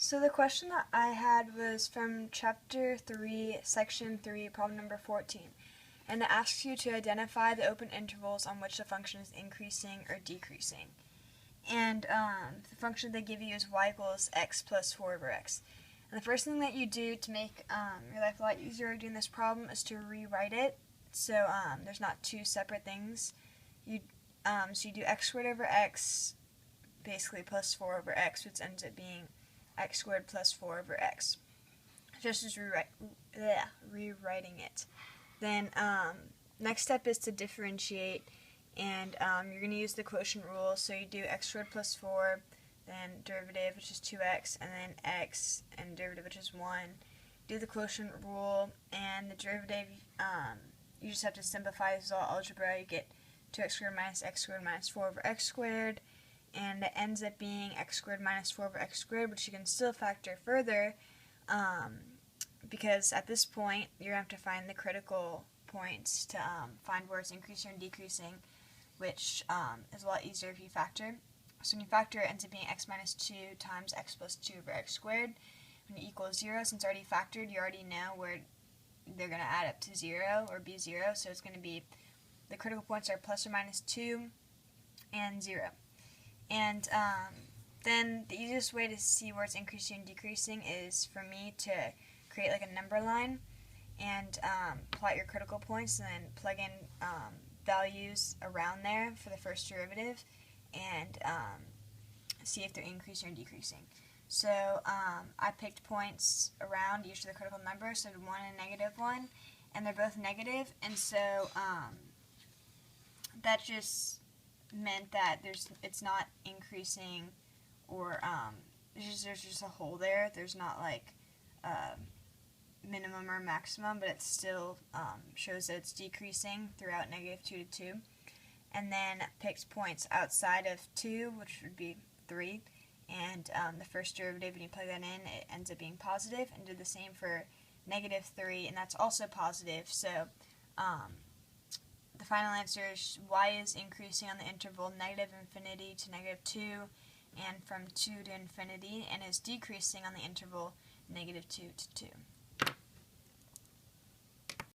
So the question that I had was from Chapter 3, Section 3, problem number 14. And it asks you to identify the open intervals on which the function is increasing or decreasing. And the function they give you is y equals x plus 4 over x. And the first thing that you do to make your life a lot easier doing this problem is to rewrite it. So there's not two separate things. So you do x squared over x, basically plus 4 over x, which ends up being x squared plus 4 over x. Just as rewriting it. Then next step is to differentiate, and you're going to use the quotient rule. So you do x squared plus 4, then derivative, which is 2x, and then x, and derivative, which is 1. Do the quotient rule, and the derivative, you just have to simplify. This is all algebra. You get 2x squared minus 4 over x squared, and it ends up being x squared minus 4 over x squared, which you can still factor further, because at this point you're going to have to find the critical points to find where it's increasing or decreasing, which is a lot easier if you factor. So when you factor, it ends up being x minus 2 times x plus 2 over x squared. When you equal 0, since already factored, you already know where they're going to add up to 0 or be 0, so it's going to be, the critical points are plus or minus 2 and 0. And then the easiest way to see where it's increasing and decreasing is for me to create like a number line and plot your critical points, and then plug in values around there for the first derivative, and see if they're increasing or decreasing. So I picked points around each of the critical numbers, so 1 and negative 1, and they're both negative, and so that just meant that it's not increasing, or there's just a hole there. There's not like minimum or maximum, but it still shows that it's decreasing throughout negative 2 to 2. And then picked points outside of 2, which would be 3, and the first derivative, when you plug that in, it ends up being positive, and did the same for negative 3, and that's also positive. So the final answer is y is increasing on the interval negative infinity to negative 2, and from 2 to infinity, and is decreasing on the interval negative 2 to 2.